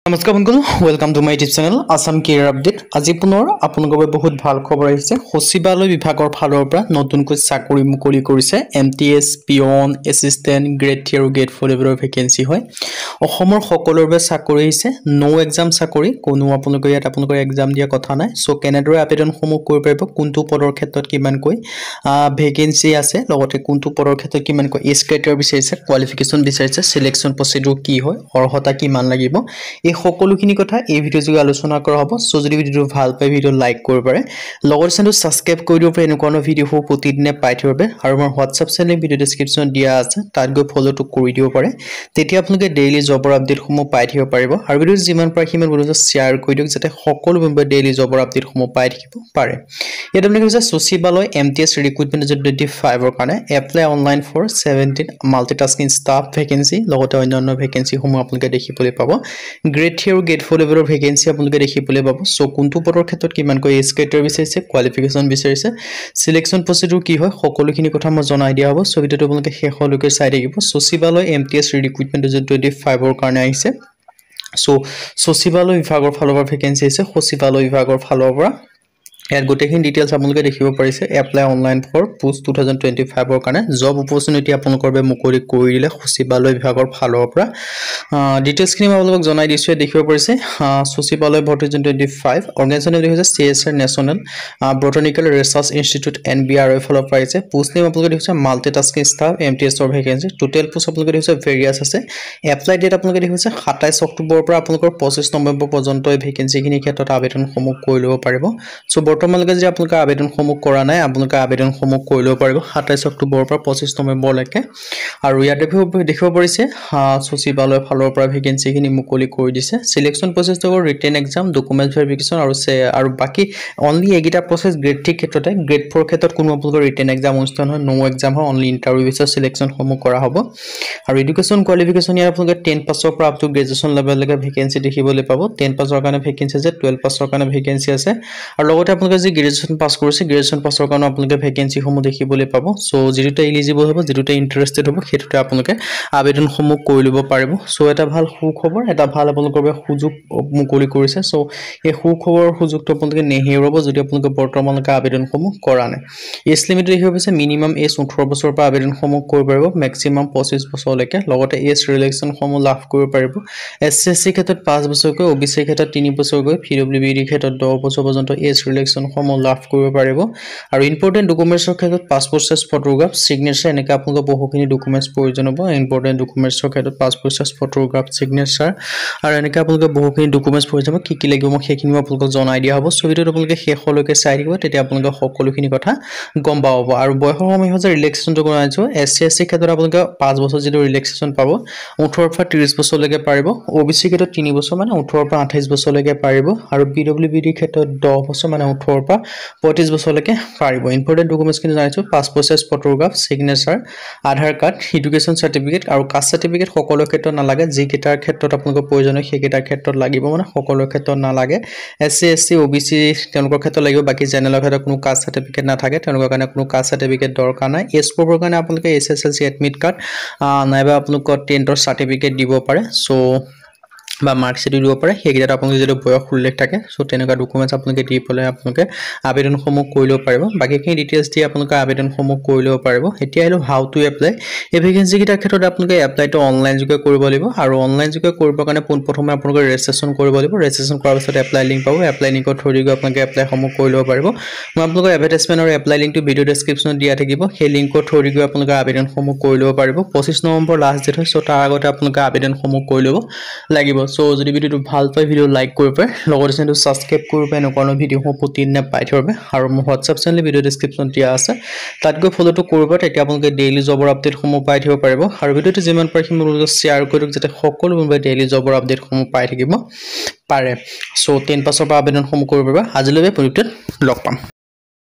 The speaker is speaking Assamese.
নমস্কাৰ বন্ধুসকল welcome to my YouTube channel Assam career update আজি পুনৰ আপোনালোকৰ বাবে বহুত ভাল খবৰ আহিছে সচিবালয় বিভাগৰ ফালৰ পৰা নতুনকৈ চাকৰি মুকলি কৰিছে এমটিএছ পিয়ন এসিস্টেন্ট গ্ৰেড 3 আৰু গ্ৰেড 4 লেভেলৰ ভেকেন্সি হয় অসমৰ সকলোৰে বাবে চাকৰি আহিছে নো এক্সাম চাকৰি কোনো আপোনালোকৰ ইয়াত আপোনালোকৰ এক্সাম দিয়া কথা নাই সো কেনেদৰে আবেদনসমূহ কৰিব পাৰিব কোনটো পদৰ ক্ষেত্ৰত কিমানকৈ ভেকেন্সি আছে লগতে কোনটো পদৰ ক্ষেত্ৰত কিমানকৈ এজ ক্ৰাইটেৰিয়া বিচাৰিছে কোৱালিফিকেশন বিচাৰিছে সিলেকশন প্ৰসিডিউৰ কি হয় অৰ্হতা কিমান লাগিব এই সকলোখিনি কথা এই ভিডিও যোগে আলোচনা কৰা হ'ব সো যদি ভিডিওটো ভাল পায় ভিডিও লাইক কৰিব পাৰে লগৰ চেনেলটো সাবস্ক্ৰাইব কৰি দিব পাৰে এনেকুৱা ভিডিও প্ৰতিদিনে পাই থাকিব আৰু মোৰ WhatsApp চেনেল ভিডিও ডেসক্ৰিপচন দিয়া আছে তাত গৈ ফলো টু কৰি দিব পাৰে তেতিয়া আপোনালোকে ডেইলি জবৰ আপডেটসমূহ পাই থাকিব পাৰিব আৰু ভিডিও যিমান পাৰে সিমান ভিডিও শেয়াৰ কৰি দিওক যাতে সকলো মেম্বাৰ ডেইলি জবৰ আপডেটসমূহ পাই থাকিব পাৰে ইয়াত আপোনালোকে হৈছে সচিবালয় এমটিএছ ৰিক্ৰুটমেন্ট 2025 ৰ কাৰণে apply online for 17 multitasking staff vacancy লগতে অন্যান্য ভেকেন্সিসমূহ আপোনালোকে দেখিবলৈ পাব গ্ৰেড 3 আৰু গ্ৰেড 4 লেভেলৰ ভেকেন্সি আপোনালোকে দেখিবলৈ পাব সো কোনটো পদৰ ক্ষেত্ৰত কিমানকৈ এজ ক্ৰাইটেৰিয়া বিচাৰিছে কোৱালিফিকেশন বিচাৰিছে সিলেকশন প্ৰসিডিউৰ কি হয় সকলোখিনি কথা মই জনাই দিয়া হ'ব সো ভিডিওটো আপোনালোকে শেষলৈকে চাই থাকিব সচিবালয় এমটিএছ ৰিক্ৰুটমেন্ট 2025 ৰ কাৰণে আহিছে সো সচিবালয় বিভাগৰ ফালৰ পৰা ভেকেন্সি আছে সচিবালয় বিভাগৰ ফালৰ পৰা ইয়াত গোটেইখিনি ডিটেইলছ আপোনালোকে দেখিব পাৰিছে এপ্লাই অনলাইন ফৰ পোষ্ট 2025 ৰ কাৰণে জব অপৰচুনিটি আপোনালোকৰ বাবে মুকলি কৰি দিলে সচিবালয় বিভাগৰ ফালৰ পৰা ডিটেইলছখিনি মই আপোনালোকক জনাই দিছো দেখিব পাৰিছে সচিবালয় ভৰ্তি 2025 অৰ্গেনাইজেশ্যন হৈছে CSR national botanical research institute NBR ৰ ফালৰ পৰা আছে পোষ্ট নেম আপোনালোকে দেখিছে মাল্টিটাস্কিং ষ্টাফ MTS ৰ ভেকেন্সি টোটেল পোষ্ট আপোনালোকে দেখিছে ভেৰিয়াছ আছে এপ্লাই ডেট আপোনালোকে দেখিছে 27 অক্টোবৰৰ পৰা আপোনালোকৰ 25 নৱেম্বৰ পৰ্যন্ত এই ভেকেন্সিখিনি ক্ষেত্ৰত আবেদনসমূহ কৰি ল'ব পাৰিব সো বৰ্তমানলৈকে যে আপোনালোকে আবেদনসমূহ কৰা নাই আপোনালোকে আবেদনসমূহ কৰি ল'ব পাৰিব 27 অক্টোবৰৰ পৰা 25 নৱেম্বৰলৈকে আৰু ইয়াত দেখিব পাৰিছে সচিবালয়ৰ ফালৰ পৰা ভেকেন্সিখিনি মুকলি কৰি দিছে সিলেকশন প্ৰসেছৰ ৰিটেন এক্সাম ডকুমেন্ট ভেৰিফিকেশন আৰু বাকি অনলি এগিটা প্ৰসেছ গ্ৰেড 3 ক্ষেত্ৰতে গ্ৰেড 4 ক্ষেত্ৰত কোনো আপোনালোকৰ ৰিটেন এক্সাম অনুষ্ঠান হয় নো এক্সাম হয় অনলি ইন্টাৰভিউ বেছৰ সিলেকশনসমূহ কৰা হ'ব আৰু এডুকেশন কোৱালিফিকেশন ইয়াৰ আপোনালোকে 10 পাছৰ পৰা আপ টু গ্ৰেজুৱেচন লেভেললৈকে ভেকেন্সি দেখিবলৈ পাব 10 পাছৰ কাৰণে ভেকেন্সি আছে 12 পাছৰ কাৰণে ভেকেন্সি আছে আৰু লগতে আপোনালোকে যি গ্ৰেজুৱেচন পাছ কৰিছে গ্ৰেজুৱেচন পাছৰ কাৰণে আপোনালোকে ভেকেন্সিসমূহ দেখিবলৈ পাব সো যেটোতে এলিজিবল হ'ব যেটোতে ইন্টাৰেষ্টেড হ'ব হেতুতে আপোনালোকে আবেদনসমূহ কৰি ল'ব পাৰিব সো এটা ভাল সুখবৰ এটা ভাল আপোনালোকৰ বাবে সুযোগ মুকলি কৰিছে সো এই সুখবৰ সুযোগটো আপোনালোকে নেহেৰুৱাব যদি আপোনালোকে বৰ্তমানলৈকে আবেদনসমূহ কৰা নাই এজ লিমিট দেখিব পাইছে মিনিমাম এজ 18 বছৰৰ পৰা আবেদনসমূহ কৰিব পাৰিব মেক্সিমাম 25 বছৰলৈকে লগতে এজ ৰিলেক্সনসমূহ লাভ কৰিব পাৰিব SCSC ক্ষেত্ৰত 5 বছৰকৈ OBC ক্ষেত্ৰত 3 বছৰকৈ PWBD ক্ষেত্ৰত 10 বছৰ পৰ্যন্ত এজ ৰিলেক্সনসমূহ লাভ কৰিব পাৰিব আৰু ইম্পৰ্টেন্ট ডকুমেন্টছৰ ক্ষেত্ৰত পাছপোৰ্ট সাইজ ফটোগ্ৰাফ সিগনেচাৰ এনেকা আপোনালোকৰ বহুখিনি ডকুমেন্টছ প্ৰয়োজন হ'ব ইম্পৰ্টেন্ট ডকুমেন্টছৰ ক্ষেত্ৰত পাছপোৰ্ট সাইজ ফটোগ্ৰাফ সিগনেচাৰ আৰু এনেকা আপোনালোকৰ বহুখিনি ডকুমেন্টছ প্ৰয়োজন হ'ব কি লাগিব মই সেইখিনি আপোনালোকক জনাই দিয়া হ'ব সো ভিডিওটো আপোনালোকে শেষলৈকে চাই দিব তেতিয়া আপোনালোকে সকলোখিনি কথা গম পাব আৰু বয়সৰ সময় হৈছে ৰিলেক্সেশনটো কৰাইছো SCSC ক্ষেত্ৰত আপোনালোকে 5 বছৰ যেটো ৰিলেক্সেশন পাব 18 পৰা 30 বছৰলৈকে পাৰিব OBC ক্ষেত্ৰত 3 বছৰ মানে 18 পৰা 28 বছৰলৈকে পাৰিব আৰু PWBD ক্ষেত্ৰত 10 বছৰ মানে 18 পৰা 35 বছৰলৈকে পাৰিব ইম্পৰ্টেন্ট ডকুমেন্টছখিনি জানাইছো passport size photograph signature Aadhaar card education certificate আৰু কাষ্ট সাৰ্টিফিকেট সকলো ক্ষেত্ৰত নালাগে যি কেটাৰ ক্ষেত্ৰত আপোনালোকৰ প্ৰয়োজন হয় সেই কেটাৰ ক্ষেত্ৰত লাগিব মানে সকলো ক্ষেত্ৰত নালাগে SC ST OBC তেওঁলোকৰ ক্ষেত্ৰত লাগিব বাকি জেনেৰেলৰ ক্ষেত্ৰত কোনো কাষ্ট সাৰ্টিফিকেট নাথাকে তেওঁলোকৰ কাৰণে কোনো কাষ্ট সাৰ্টিফিকেট দৰকাৰ নাই এছ প্ৰবৰ কাৰণে আপোনালোকে SSLC এডমিট কাৰ্ড নাইবা আপোনালোকৰ 10ৰ সাৰ্টিফিকেট দিব পাৰে সো বা মাৰ্কশিট দিব পাৰে হেগিটা আপোনালোকে যদি বয়স উল্লেখ থাকে সো তেনেকা ডকুমেন্টছ আপোনালোকে দি পলে আপোনালোকে আবেদনসমূহ কৰি ল'ব পাৰিব বাকিখিনি ডিটেইলছ দি আপোনালোকে আবেদনসমূহ কৰি ল'ব পাৰিব এতিয়া আহিলো হাউ টু এপ্লাই এই ভেকেন্সি কিটা ক্ষেত্ৰত আপোনালোকে এপ্লাইটো অনলাইন যোগে কৰিব লাগিব আৰু অনলাইন যোগে কৰিবৰ কাৰণে প্ৰথমে আপোনালোকে ৰেজিষ্ট্ৰেচন কৰিব লাগিব ৰেজিষ্ট্ৰেচন কৰাৰ পিছত এপ্লাই লিংক পাব এপ্লাই লিংকৰ থ্ৰুদি গৈ আপোনালোকে এপ্লাইসমূহ কৰি ল'ব পাৰিব মই আপোনালোকৰ এডভাৰটাইজমেন্ট আৰু এপ্লাই লিংকটো ভিডিও ডেসক্ৰিপচনত দিয়া থাকিব সেই লিংকৰ থ্ৰুদি গৈ আপোনালোকে আবেদনসমূহ কৰি ল'ব পাৰিব 25 নৱেম্বৰ লাষ্ট ডেট হয় সো তাৰ আগতে আপোনালোকে আবেদনসমূহ কৰি ল'ব লাগিব সো যদি ভিডিওটো ভাল পায় ভিডিও লাইক কৰিব পাৰে লগতে চেনেলটো সাবস্ক্ৰাইব কৰিব এনেকুৱা ভিডিওসমূহ প্ৰতিদিনে পাই থাকিব আৰু মোৰ WhatsApp চেনেল ভিডিও ডেসক্ৰিপচনত দিয়া আছে তাত গৈ ফলো টু কৰিব তেতিয়া আপোনালোকে ডেইলি জবৰ আপডেটসমূহ পাই থাকিব পাৰিব আৰু ভিডিওটো যিমান পাৰে সিমান শ্বেয়াৰ কৰি যাতে সকলো মেম্বাৰে ডেইলি জবৰ আপডেটসমূহ পাই থাকিব পাৰে সো 10 পাছৰ পৰা আবেদনসমূহ কৰিব পাৰিব আজিলৈকে পৰীক্ষাত লগ পাম